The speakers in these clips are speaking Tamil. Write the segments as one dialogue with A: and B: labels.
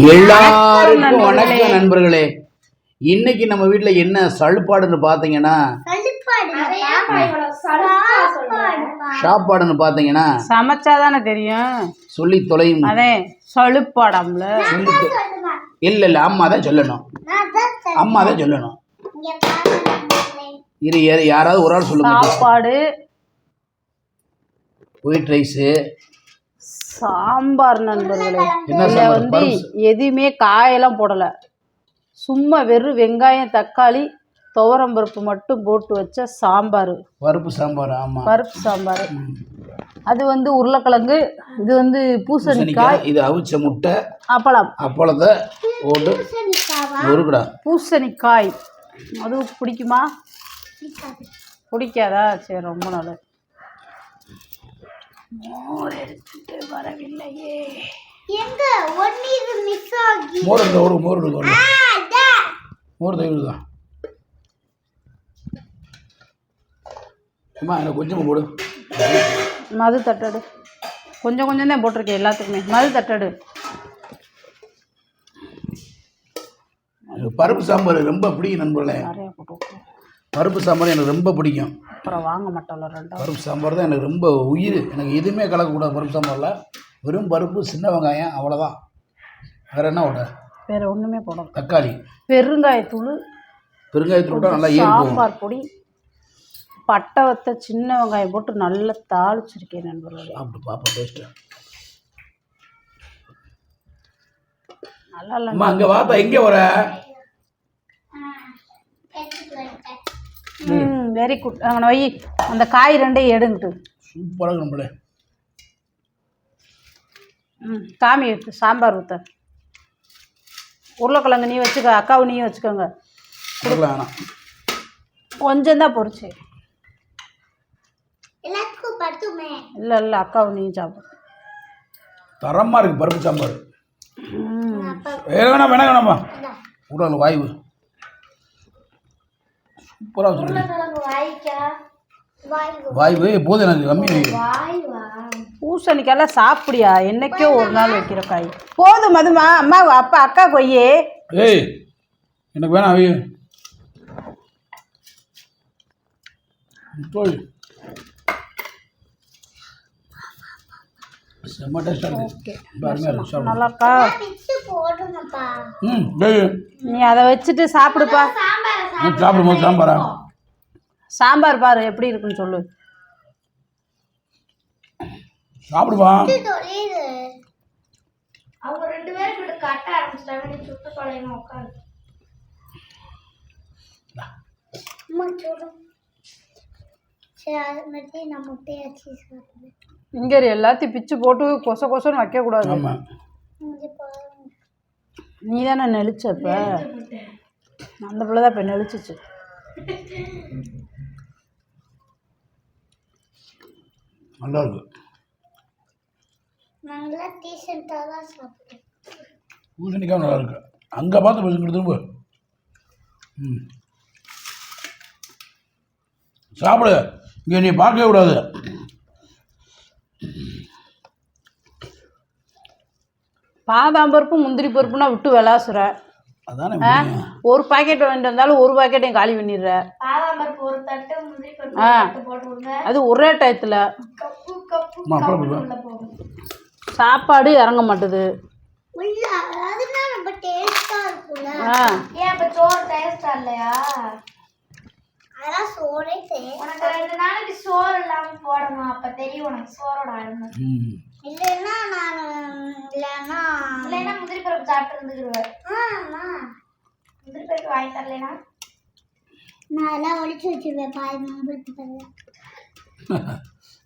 A: எல்லாருக்கும் வணக்கம் நண்பர்களே. இன்னைக்கு நம்ம வீட்டுல என்ன சழுப்பாடுன்னு பாத்தீங்கன்னா சாப்பாடுன்னு பாத்தீங்கன்னா
B: சமைச்சாதானே தெரியும்.
A: சொல்லி தொலையும்
B: அதே சழுப்பாடம்ல
A: இல்ல அம்மா தான் சொல்லணும். இது யாராவது ஒரு ஆள் சொல்லுங்க.
B: சாப்பாடு,
A: ஒயிட் ரைஸ்,
B: சாம்பார் நண்பர்களே. இதுல வந்து எதுவுமே காயெல்லாம் போடல, சும்மா வெறும் வெங்காயம் தக்காளி துவரம்பருப்பு மட்டும் போட்டு வச்ச சாம்பார்.
A: பருப்பு சாம்பார். ஆமா,
B: பருப்பு சாம்பார். அது வந்து உருளைக்கிழங்கு, இது வந்து பூசணிக்காய்,
A: இது அவிச்ச முட்டை, அப்பளத்தை போட்டு நொறுக்குடா.
B: பூசணிக்காய் அது பிடிக்குமா? பிடிக்காதா? சரி, ரொம்ப நல்லது. மோர் எடுத்துட்டு வரவில்லையே.
C: எங்க ஒண்ணீர் மிஸ் ஆகி
A: மோர் தேவைதான். அம்மா எனக்கு கொஞ்சம் போடு.
B: மது தட்டடு கொஞ்சம் தான் போட்டிருக்கேன் எல்லாத்துக்குமே. மது தட்டடு.
A: பருப்பு சாம்பார் ரொம்ப பிடிக்கும் நண்பர்களே.
B: நிறைய போட்டு
A: பருப்பு சாம்பார் எனக்கு ரொம்ப பிடிக்கும்.
B: அப்புறம் வாங்க மாட்டோம்ல ரெண்டாவது.
A: பருப்பு சாம்பார் தான் எனக்கு ரொம்ப உயிர். எனக்கு எதுவுமே கலக்கக்கூடாது பருப்பு சாம்பாரில். வெறும் பருப்பு, சின்ன வெங்காயம், அவ்வளோதான். வேறு என்ன விட?
B: வேறு ஒன்றுமே போடணும்.
A: தக்காளி,
B: பெருங்காயத்தூள்
A: விட்டால் நல்லா ஏறும்.
B: சாம்பார் பொடி, பட்டை வத்த, சின்ன வெங்காயம் போட்டு நல்லா தாளிச்சிருக்கேன் நண்பர்களே.
A: அப்படி பார்ப்போம் டேஸ்ட்டு.
B: நல்லா இல்லை.
A: அங்கே வாப்பா, எங்கே வர?
B: Very good. அங்கே வை. அந்த காய் ரெண்டையும் எடுங்கிட்டு.
A: சூப்பராக நம்மளே.
B: காமி எடுத்து சாம்பார் ஊற்ற. உருளைக்கிழங்கு நீ வச்சுக்க, அக்காவும் நீயும் வச்சுக்கோங்க. கொஞ்சம் தான் பொரிச்சு. இல்லை அக்காவும் நீயும் சாப்பிடு.
A: தரமாக இருக்குது பருப்பு சாம்பார். வேணாமா உடல் வாய்வு சூப்பராக சொல்லு. வாய்வு போதும் எனக்கு கம்மி.
B: பூசணிக்கெல்லாம் சாப்பிடியா? என்னைக்கோ ஒரு நாள் வைக்கிற காய் போதும். மதுமா அம்மா அப்பா அக்கா கொய்யே.
A: ஏய் எனக்கு வேணாம். அவைய செம்ம டேஸ்டாக இருக்குது.
B: நல்லாக்கா. நீ அதை வச்சுட்டு சாப்பிடுப்பா.
A: சாப்பிடும்போது சாம்பாரா?
B: சாம்பார் பாரு எப்படி இருக்குன்னு சொல்லு.
A: சாப்பிடுவா.
C: அவங்க ரெண்டு பேரும் கிட்ட கட்ட ஆரம்பிச்சிட்டாங்க. நீ சுத்த தொலைமா உட்காரு.
B: இங்கே எல்லாத்தையும் பிச்சு போட்டு கொசன்னு வைக்கக்கூடாது. நீ தானே நெளிச்ச? இப்போ அந்த பிள்ளை தான் இப்போ நெளிச்சிச்சு.
A: நல்லா இருக்கு. பூசணிக்காய் நல்லா இருக்கு. அங்கே பார்த்து பசங்க திரும்ப சாப்பிடு. இங்கே நீ பார்க்கவே கூடாது.
B: பாதாம் பருப்பு, முந்திரி பருப்புனா விட்டு விளாசுற.
A: அதானே
B: ஒரு பாக்கெட் வாங்கிட்டு வந்தாலும் ஒரு பாக்கெட்டையும் காலி பண்ணிடுற. அது ஒரே டயத்தில் சாப்பாடு இறங்க மாட்டுது.
C: உனக்கு 2 நாளைக்கு சோறு இல்லாம போடணும். அப்ப தெரியும் உனக்கு சோறோட அருமை. இல்லைன்னா முந்திரி பருப்பு சாப்பிட்டு இருந்துக்குருவேன். முந்திரி பருப்பு வாங்கி தரலைன்னா நான் எல்லாம் ஒழிச்சு வச்சிருவேன். பாய் முந்திரி தரல.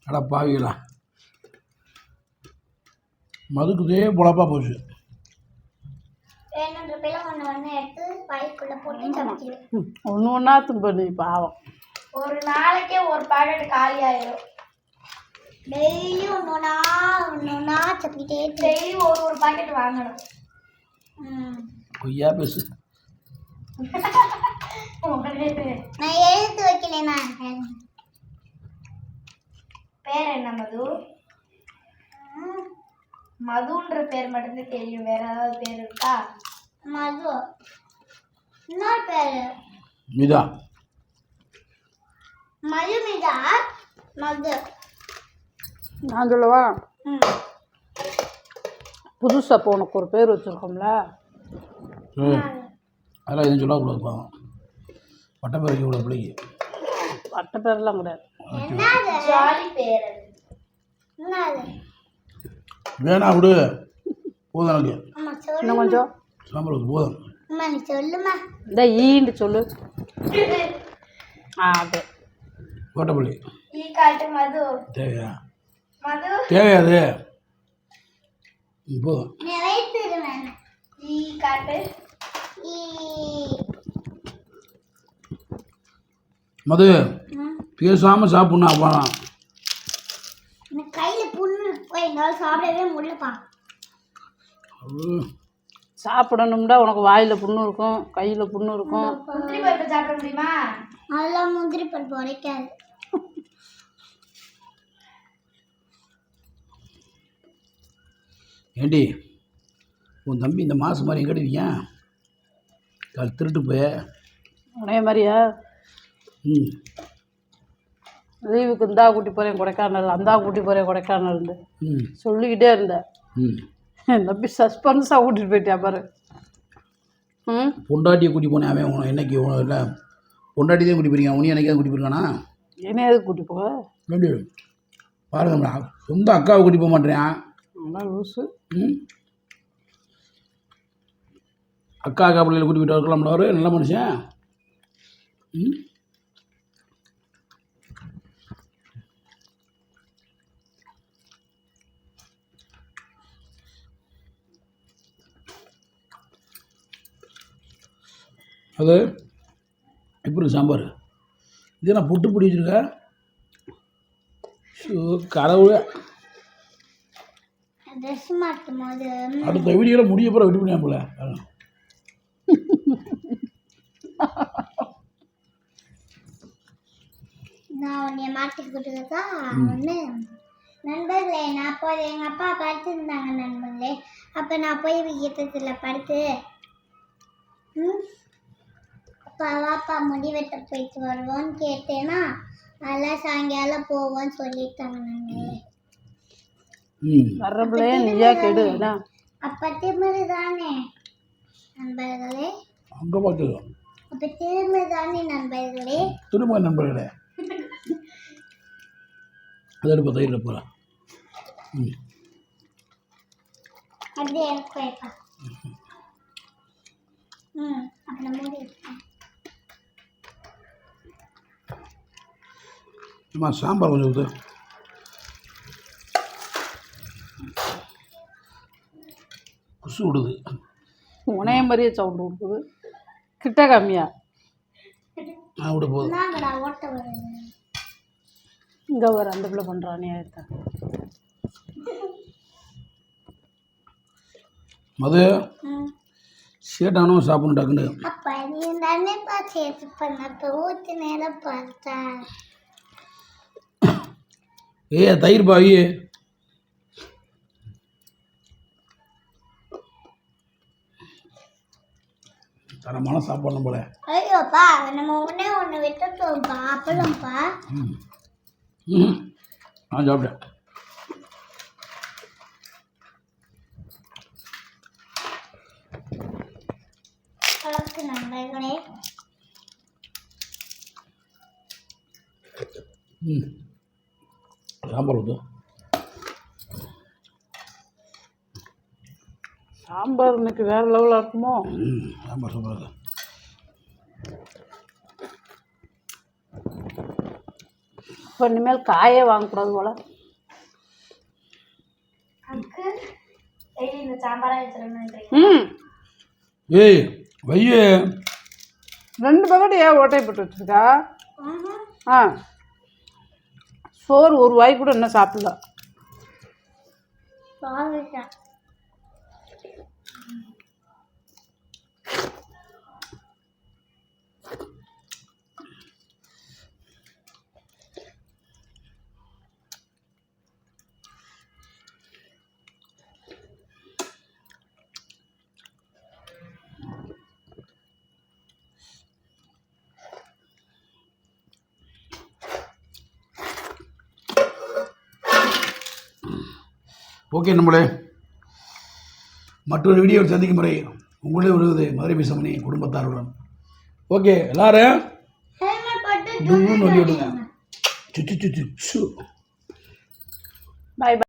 A: அட பாவிகளா, மதுக்குதே பொழப்பா போச்சு.
C: வேணுன்ற பேல ஒன்று எடுத்து பாய்க்குள்ள போட்டு சமைச்சிடுவேன்.
B: ஒன்று ஒன்றா தும்பு பாவம்.
C: ஒரு நாளைக்கே ஒரு பாக்கெட் காலி ஆயிடும். டெய்லி ஒன்னொன்னா சப்பிட்டே டெய்லி ஒரு பாக்கெட் வாங்கணும்.
A: கொய்யா பேசு.
C: நான் எழுத்து வைக்கலனா. பேர் என்ன மது? மதுன்ற பேர் மட்டும்தான் தெரியும், வேற ஏதாவது பேர் இருக்கா? மது. இன்னொரு பேரு
A: மிதா.
C: மதுமிதா. மது.
B: நான் சொல்லவா?
C: ம்.
B: புதுசாக இப்போ உனக்கு ஒரு பேர் வச்சுருக்கோம்ல,
A: அதெல்லாம் எதுவும் சொல்லக்கூடாதுப்பா. பட்டப்பேர் வைக்கக்கூடாது பிள்ளைக்கு.
B: பட்ட பேர்லாம் கிடையாது.
C: என்னது? ஜாலி பேர் அது. என்னது?
A: வேணா விடு, போதும் எனக்கு.
C: அம்மா சொல்லு.
B: இன்னும் கொஞ்சம்
A: சாம்பார் ஊத்து, போதும்.
C: அம்மா நீ சொல்லுமா.
B: இந்த ஈண்டு சொல்லு. அப்படியே
A: கோட்டப்பள்ளி
C: ஈ காட்டு மது.
A: தேவையா?
C: மது.
A: தேவையாது. போதும்.
C: நீ வைத்துடுவேன். ஈ காட்டு. ஈ.
A: மது பேசாமல் சாப்பிட்ணும். அப்புறம்
C: எனக்கு கையில் புண்ணு போய் என்னால் சாப்பிடவே முடியலப்பா.
B: சாப்பிடணும்டா, உனக்கு வாயில் புண்ணு இருக்கும், கையில் புண்ணு இருக்கும்.
C: முந்திரி பருப்பு சாப்பிட முடியுமா? அதெல்லாம் முந்திரி பருப்பு உடைக்காது.
A: ஏண்டி உன் தம்பி இந்த மாதம் மாதிரி எங்கடிவீங்க? திருட்டு போய.
B: உனைய மாதிரியா?
A: ம்.
B: லீவுக்கு இந்தா கூட்டி போகிறேன் கொடைக்கானல், அந்தா கூட்டி போகிறேன் கொடைக்கானல்னு
A: ம்.
B: சொல்லிக்கிட்டே இருந்தேன்.
A: ம்.
B: என் தம்பி சஸ்பென்ஸாக கூட்டிகிட்டு போயிட்டியா பாரு. ம்.
A: பொண்டாட்டியை கூட்டி போனேன். அவன் உன என்னைக்கு இல்லை பொண்டாட்டி தான் கூட்டி போயிருக்கான். உனி என்னைக்காவது கூட்டி போயிருக்கானா?
B: என்ன எதுக்கு கூட்டி போக?
A: எப்படி பாருங்கம்டா, சொந்த அக்காவை கூட்டி போக மாட்டேறான்.
B: அதெல்லாம் லூஸு.
A: ம். அக்கா பிள்ளைகளை கூட்டி போயிட்டு இருக்கலாம்ல, ஒரு நல்ல மனுஷன். ம். அது எப்படி சாம்பார் இது நான் புட்டு பிடி வச்சுருக்கேன். கடவுளே,
C: ட்ரெஸ் மாட்டும் போது
A: அடுத்த வீடியோவில் முடிய போகிற வெட்டி பண்ணியா போல.
C: நான் உன்னைய மாட்டி கொடுத்ததா ஒன்று. நண்பர்களே, நான் அப்போ எங்கள் அப்பா படுத்துருந்தாங்க நண்பர்களே. அப்போ நான் போய் விகிதத்தில் படுத்து அப்பா வாப்பா முடி வெட்ட போயிட்டு வருவோன்னு கேட்டேன்னா, அதெல்லாம் சாயங்காலம் போவோன்னு சொல்லிட்டாங்க நண்பர்களே.
B: வர்ற பிள்ளைய நீயா கெடு.
C: அப்போ திமிரு தானே நண்பர்களே?
A: அங்கே பார்த்துக்கோ.
C: அப்போ திமிரு தானே நண்பர்களே?
A: திரும்ப நண்பர்களே, அதை எடுப்பா, தயிரில் போகிறேன். ம்.
C: அப்படியே எனக்கு வைப்பா. அப்புறம் மூடி வைப்பேன்.
A: அம்மா சாம்பார் கொஞ்சம் ஊற்று. குசு விடுது.
B: உனைய மாதிரியே சவுண்டு கொடுக்குது. கிட்ட கம்மியா
A: நான் விட போதும்.
C: என்னங்கடா ஓட்ட வருது?
B: இங்கே வர அந்த பிள்ளை பண்ணுறானே.
A: மது சேட்டானோ சாப்பிடணும் டக்குன்னு.
C: அப்பா நீ தானே சேர்த்து பண்ண ஊற்றி நேரம் பார்த்தா.
A: தயிர் பாவி. தரமான சாப்பாடு போல.
C: ஐயோப்பா, நம்ம ஒன்று விட்டுட்டோம்ப்பா. அப்பளம்ப்பா.
A: நான் சாப்பிட்டேன்.
C: கலக்கு நண்பர்களே.
A: சாம்பார் ஊற்று.
B: சாம்பார் இன்னைக்கு வேறு லெவலில் இருக்குமோ?
A: சாம்பார் சூப்பராக.
B: இப்போ இனிமேல் காயே வாங்கக்கூடாது போல.
C: இந்த சாம்பாராக வச்சுருந்தேன்.
A: ஏய் வையே,
B: 2 பக்கெட் ஏன் ஓட்டை போட்டு வச்சுருக்கா? சோறு ஒரு வாய் கூட இன்னும் சாப்பிடல.
A: ஓகே நம்மளே மற்றொரு வீடியோ சந்திக்கும் முறை உங்களே வருவது மதுரை பிசமணி குடும்பத்தாருடன். ஓகே எல்லாரும்
C: ஹெல்மெட் போட்டு
A: டூன்னு சொல்லி விடுங்க. சு
B: பாய்.